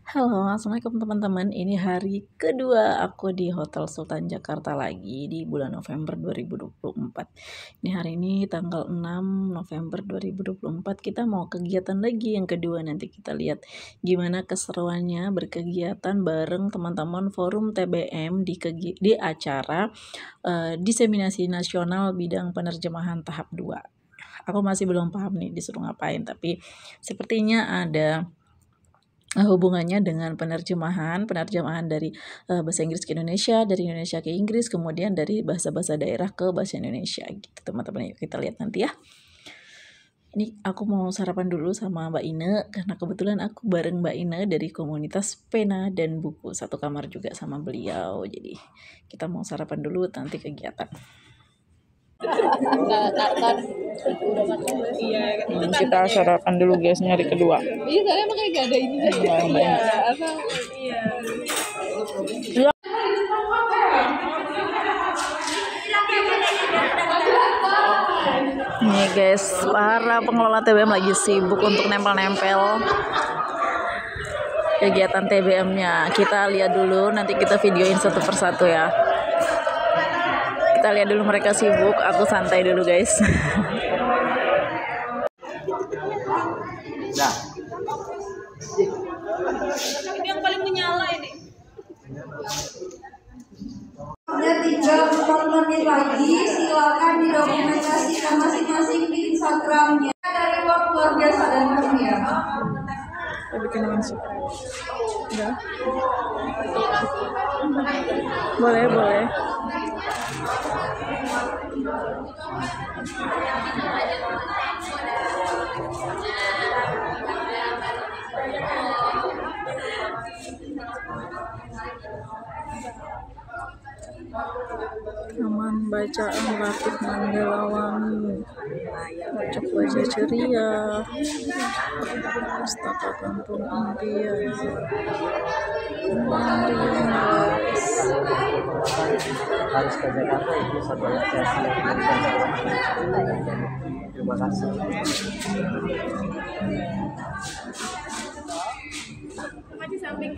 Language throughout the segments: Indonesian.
Halo, assalamualaikum teman-teman. Ini hari kedua aku di Hotel Sultan Jakarta lagi di bulan November 2024. Ini hari ini tanggal 6 November 2024. Kita mau kegiatan lagi yang kedua. Nanti kita lihat gimana keseruannya berkegiatan bareng teman-teman Forum TBM di acara Diseminasi Nasional Bidang Penerjemahan tahap 2. Aku masih belum paham nih disuruh ngapain, tapi sepertinya ada hubungannya dengan penerjemahan dari bahasa Inggris ke Indonesia, dari Indonesia ke Inggris, kemudian dari bahasa-bahasa daerah ke bahasa Indonesia gitu teman-teman. Yuk kita lihat nanti ya. Ini aku mau sarapan dulu sama Mbak Ine karena kebetulan aku bareng Mbak Ine dari komunitas pena dan buku, satu kamar juga sama beliau. Jadi kita mau sarapan dulu nanti kegiatan. Kita sarapan dulu guys, nyari kedua. Iya, soalnya makanya gak ada ini. Iya, apa? Iya. Nih guys, para pengelola TBM lagi sibuk untuk nempel-nempel kegiatan TBM-nya. Kita lihat dulu, nanti kita videoin satu persatu ya. Kita lihat dulu mereka sibuk, aku santai dulu guys. Nah. Ini yang paling menyala ini. Ada 3-4 menit lagi, silakan didokumentasikan masing-masing di Instagramnya. Dari luar biasa dan kami ya. Kita bikin langsung. Udah. Boleh. Taman bacaan Latif Mandalawangi, Pojok Wajah Ceria, Pustaka Kampung Impian, Harus ke Jakarta itu satu asosiasi. Terima kasih. Di samping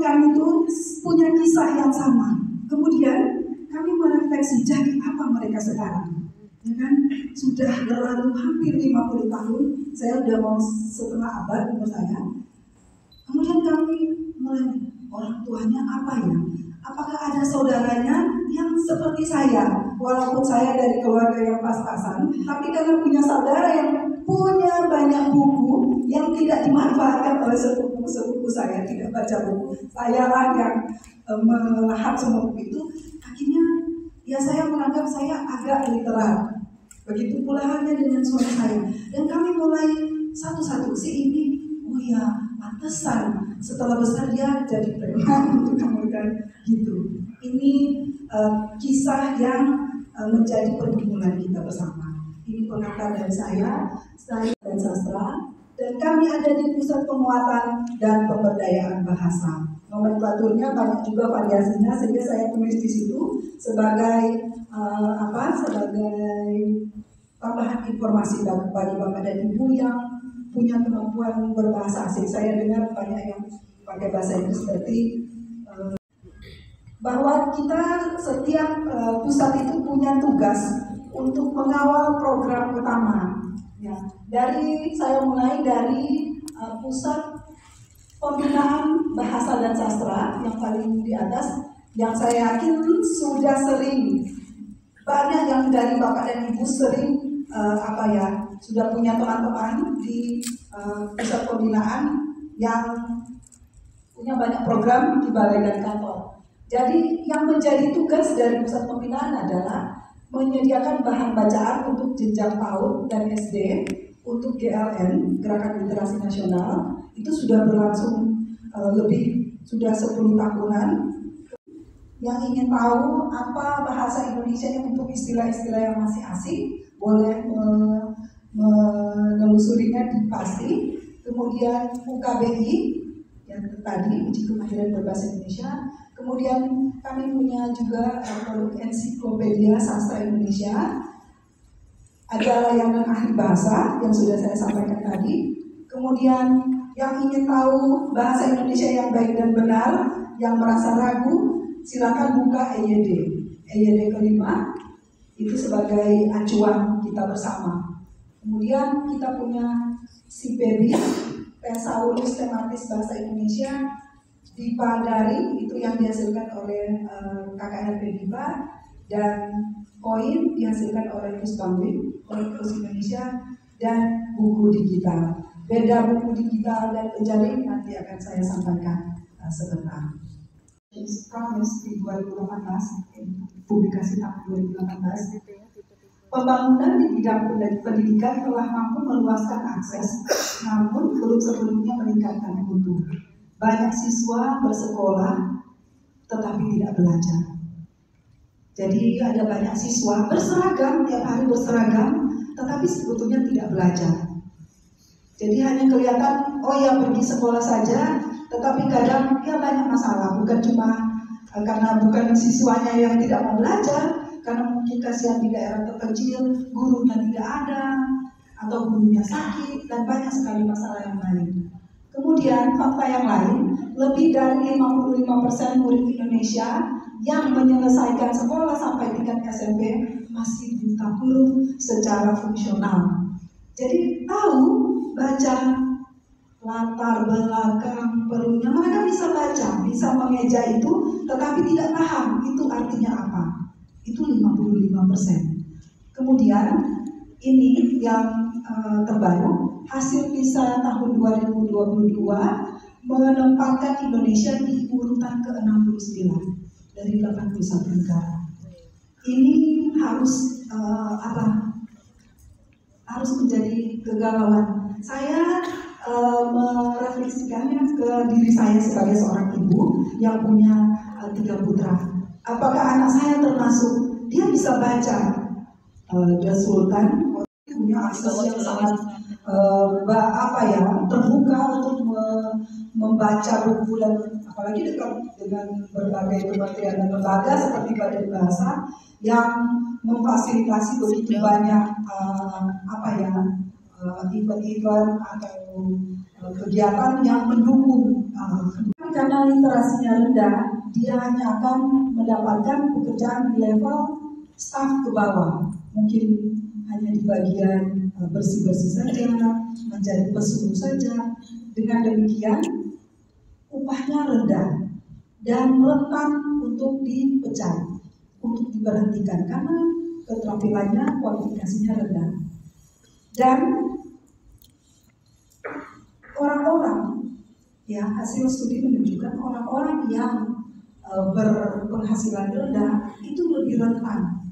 Kami itu punya kisah yang sama. Kemudian kami merefleksi jadi apa mereka sekarang. Ya kan? Sudah berlalu hampir 50 tahun, saya sudah mau setengah abad umur saya. Kemudian kami mulai, orang tuanya apa ya? Apakah ada saudaranya yang seperti saya? Walaupun saya dari keluarga yang pas-pasan, tapi karena punya saudara yang punya banyak buku yang tidak dimanfaatkan oleh sepupu-sepupu saya, tidak baca buku. Saya lah yang melahap semua buku itu. Akhirnya ya saya menganggap saya agak literat. Begitu pula halnya dengan suami saya. Dan kami mulai satu-satu, si ini, oh ya, pantesan setelah besar dia jadi preman untuk kemudian gitu. Ini kisah yang menjadi perhubungan kita bersama. Ini pengantar dari saya dan sastra, dan kami ada di Pusat Penguatan dan Pemberdayaan Bahasa. Nomenklaturnya banyak juga variasinya, sehingga saya tulis di situ sebagai sebagai tambahan informasi bagi Bapak dan Ibu yang punya kemampuan berbahasa asing. Saya dengar banyak yang pakai bahasa Inggris, seperti bahwa kita setiap pusat itu punya tugas untuk mengawal program utama. Ya, saya mulai dari pusat pembinaan bahasa dan sastra yang paling di atas, yang saya yakin sudah sering banyak yang dari Bapak dan Ibu sering sudah punya teman-teman di pusat pembinaan yang punya banyak program di balai dan kantor. Jadi yang menjadi tugas dari pusat pembinaan adalah menyediakan bahan bacaan untuk jenjang PAUD dan SD untuk GLN, Gerakan Literasi Nasional. Itu sudah berlangsung sudah 10 tahunan. Yang ingin tahu apa bahasa Indonesia untuk istilah-istilah yang masih asing, boleh menelusurinya di PASI. Kemudian UKBI yang tadi, uji kemahiran berbahasa Indonesia. Kemudian kami punya juga produk ensiklopedia sastra Indonesia. Ada layanan ahli bahasa yang sudah saya sampaikan tadi. Kemudian yang ingin tahu bahasa Indonesia yang baik dan benar, yang merasa ragu, silakan buka EYD. EYD kelima itu sebagai acuan kita bersama. Kemudian kita punya SIPEBI, Thesaurus Tematis Bahasa Indonesia, DIPA Daring, itu yang dihasilkan oleh KKR DIPA, dan koin dihasilkan oleh Pusbangwin, oleh Terus Indonesia, dan buku digital. Beda buku digital dan penjaring nanti akan saya sampaikan sebentar. Promise di 2018, publikasi tahun 2018, pembangunan di bidang pendidikan telah mampu meluaskan akses, namun belum sepenuhnya meningkatkan mutu. Banyak siswa bersekolah tetapi tidak belajar. Jadi ada banyak siswa berseragam, tiap hari berseragam, tetapi sebetulnya tidak belajar. Jadi hanya kelihatan, oh ya pergi sekolah saja, tetapi kadang ya banyak masalah, bukan cuma karena bukan siswanya yang tidak mau belajar, karena mungkin kasihan di daerah terpencil, gurunya tidak ada, atau gurunya sakit, dan banyak sekali masalah yang lain. Kemudian fakta yang lain, lebih dari 55% murid Indonesia yang menyelesaikan sekolah sampai tingkat SMP masih buta huruf secara fungsional. Jadi tahu baca latar belakang perlunya, mereka bisa baca, bisa mengeja itu, tetapi tidak paham itu artinya apa. Itu 55%. Kemudian ini yang terbaru, hasil PISA tahun 2022 menempatkan Indonesia di urutan ke-69 dari 81 negara. Ini harus harus menjadi kegalauan. Saya merefleksikannya ke diri saya sebagai seorang ibu yang punya 3 putra. Apakah anak saya termasuk? Dia bisa baca The Sultan, punya akses yang sangat terbuka untuk membaca buku, dan apalagi dengan berbagai kementerian dan lembaga seperti Badan Bahasa yang memfasilitasi begitu banyak event-event atau kegiatan yang mendukung. Karena literasinya rendah, dia hanya akan mendapatkan pekerjaan di level staf ke bawah, mungkin hanya di bagian bersih-bersih saja, menjadi pesuruh saja. Dengan demikian upahnya rendah dan rentan untuk dipecat, untuk diberhentikan karena keterampilannya, kualifikasinya rendah. Dan orang-orang, ya, hasil studi menunjukkan orang-orang yang berpenghasilan rendah itu lebih rentan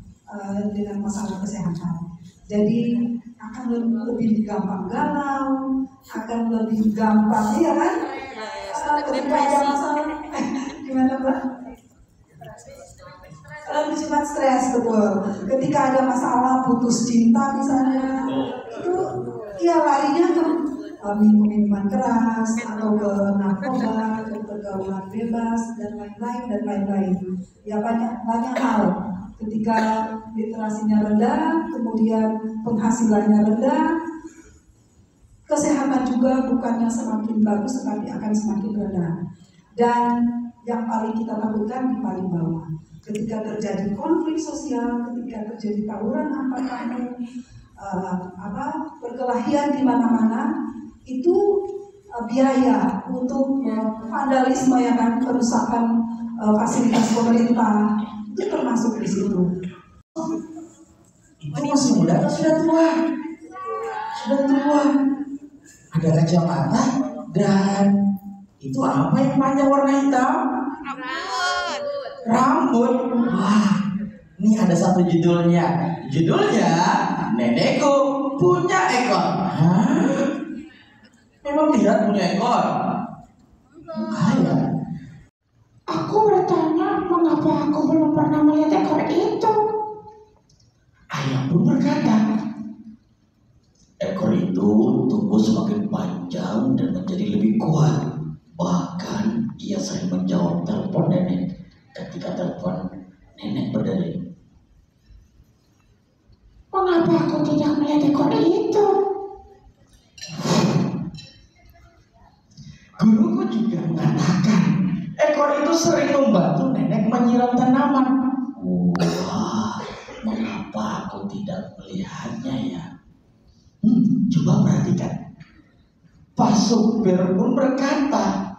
dengan masalah kesehatan. Jadi akan lebih gampang galau, akan lebih gampang, iya kan? Ketika ada masalah, gimana Mbak? Lebih cepat stres, betul. Ketika ada masalah putus cinta misalnya, itu ya larinya ke minuman keras atau ke narkoba, ke pergaulan bebas dan lain-lain. Ya banyak hal. Ketika literasinya rendah, kemudian penghasilannya rendah, kesehatan juga bukannya semakin bagus, tetapi akan semakin rendah. Dan yang paling kita takutkan di paling bawah, ketika terjadi konflik sosial, ketika terjadi tawuran antar kampung, perkelahian di mana-mana, itu biaya untuk vandalisme, ya kan, perusakan fasilitas pemerintah, itu termasuk di situ. Itu masih muda atau sudah tua? Sudah tua. Ada kacamata dan itu apa yang panjang warna hitam? Rambut. Wah, ini ada satu judulnya. Judulnya Nenekku Punya Ekor. Hah? Memang lihat punya ekor? Kaya. Aku bertanya mengapa aku belum pernah melihat ekor itu. Ayah pun berkata, ekor itu tumbuh semakin panjang dan menjadi lebih kuat. Bahkan ia sering menjawab telepon nenek ketika telepon nenek berdering. Mengapa aku tidak melihat ekor itu? Guruku juga mengatakan ekor itu sering membantu nenek menyiram tanaman. Wah, mengapa aku tidak melihatnya ya? Coba perhatikan. Pak supir pun berkata,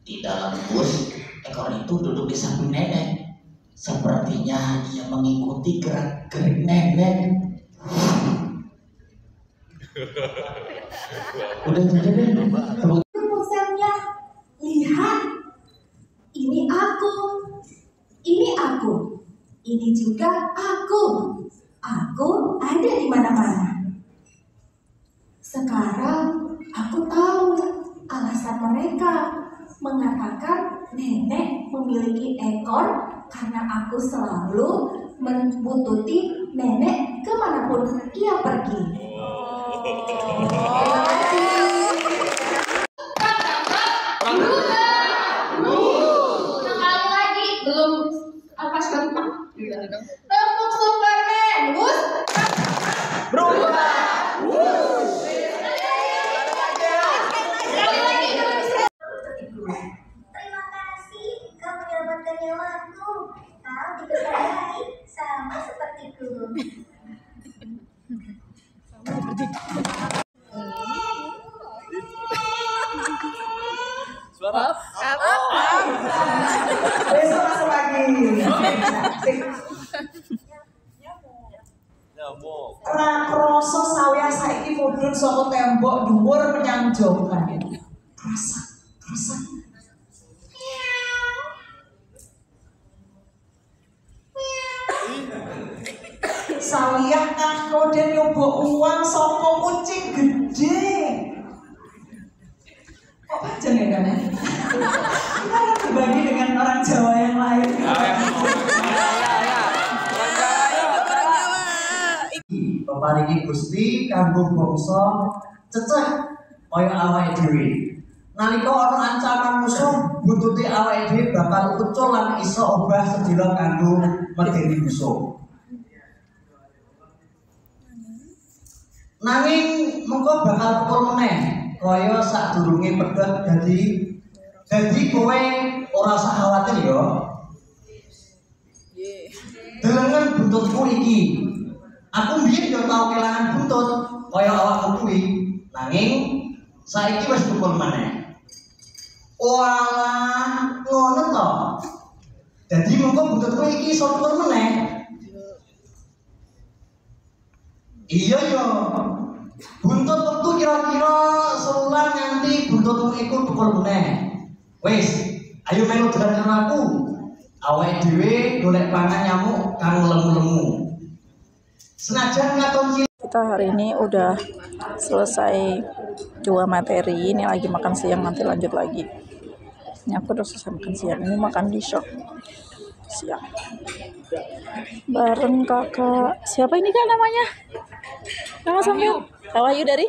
di dalam bus ekor itu duduk di samping nenek. Sepertinya ia mengikuti gerak-gerik nenek. Udah aja deh. Ponselnya, lihat, ini aku, ini juga aku ada di mana-mana. Sekarang aku tahu alasan mereka mengatakan nenek memiliki ekor karena aku selalu membuntuti nenek kemanapun ia pergi. Sekali lagi belum apa sekarang? Tepuk Superman, wus. Berubah. Terima kasih kau menyelamatkan nyawaku. Kau juga baik sama sepertiku. Besok masuk lagi. Rakroso sawya saiki mudhun saka tembok dhuwur menyang jogan. Kerasa. Sawiyah kanggo den nyoba uang saka kucing gede. Kok panjang ya kan ya? Kita akan berbagi dengan orang Jawa yang lain. Peparingi Gusti kanggo bangsa ceceh kaya awake dhewe. Nalika ana ancaman musuh, buntuti awake dhewe bakal ucul lan iso obah sedina kanggo medeni musuh. Nanging mengko bakal pukul meneh kaya sadurunge pedhot dadi kowe ora usah khawatir ya. Delengen buntutku iki. Aku mbiyen yo tau kelangan buntut kaya awakmu kuwi, nanging saiki wis tukul maneh. Walah, ngono to. Dadi mengko buntutku iki iso tukul maneh. Iya yo. Buntut wektu kira-kira sebulan nganti buntutmu iku tukul maneh. Wis, ayo melu dolan karo aku. Awake dhewe golek pangan nyamuk kang lemu-lemu. Senajan ngaton cilik. Kita hari ini udah selesai 2 materi, ini lagi makan siang, nanti lanjut lagi. Ini aku udah selesai makan siang, ini makan di shop siang bareng kakak, siapa ini kak namanya? Nama sampean? Kak Wahyu dari?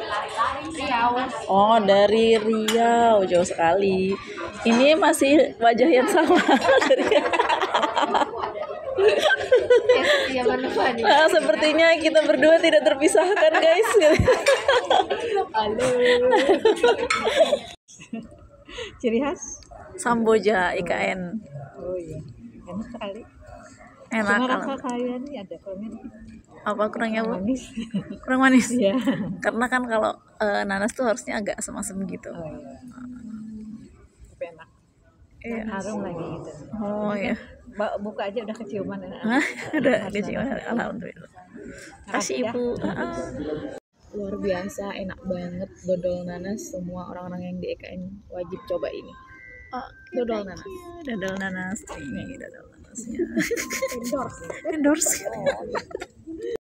Riau. Oh, dari Riau, jauh sekali. Ini masih wajah yang sama. Nah, sepertinya kita berdua tidak terpisahkan, guys. Halo. Ciri khas? Samboja IKN. Oh iya, enak sekali. Enak. Cuma rasa kalian ini ada kurangnya dikit. Apa kurangnya, Bu? Manis. Kurang manis. Iya. Karena kan kalau nanas tuh harusnya agak asam-asam gitu. Oh iya. Tapi enak. Iya. Harum lagi gitu. Oh iya. Buka aja udah keciuman enak. Udah keciuman, alhamdulillah. Kasih Ibu. Luar biasa, enak banget dodol nanas. Semua orang-orang yang di EKN wajib coba ini. Dodol nanas. Dodol nanas. Ini dodol nanasnya. Endorse.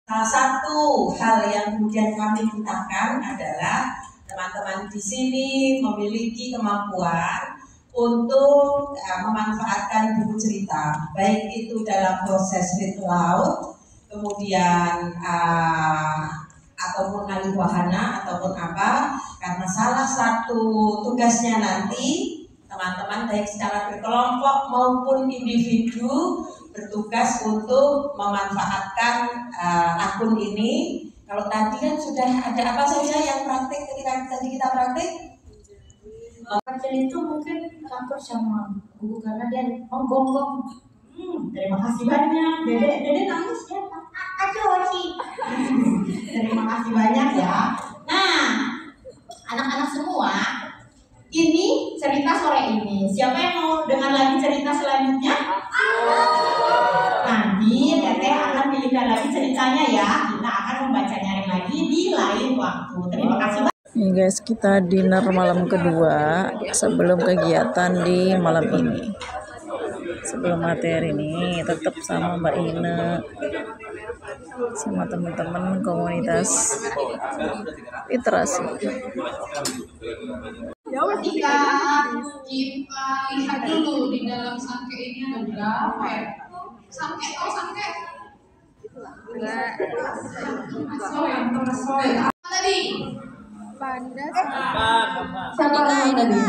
Salah satu hal yang kemudian kami mintakan adalah teman-teman di sini memiliki kemampuan untuk memanfaatkan buku cerita, baik itu dalam proses read aloud, kemudian ataupun alih wahana ataupun apa, karena salah satu tugasnya nanti teman-teman baik secara berkelompok maupun individu bertugas untuk memanfaatkan akun ini. Kalau tadi kan sudah ada apa saja yang praktik ketika tadi kita praktik? Kecil itu mungkin takut sama guru karena dia menggonggong. Terima kasih banyak. Dede namanya siapa? Ajoci. Terima kasih banyak ya. Nah, anak-anak semua, ini cerita sore ini. Siapa yang mau dengar lagi cerita selanjutnya? Nanti Teteh akan pilihkan lagi ceritanya ya. Kita akan membacanya lagi di lain waktu. Terima kasih banyak. Nih guys, kita dinner malam kedua sebelum kegiatan di malam ini. Sebelum materi ini tetap sama Mbak Ine, sama teman-teman komunitas literasi. Ketika kita lihat dulu di dalam sangke ini ada berapa ya? Sangke, tahu sangke? Tadi. Siapa yang tadi?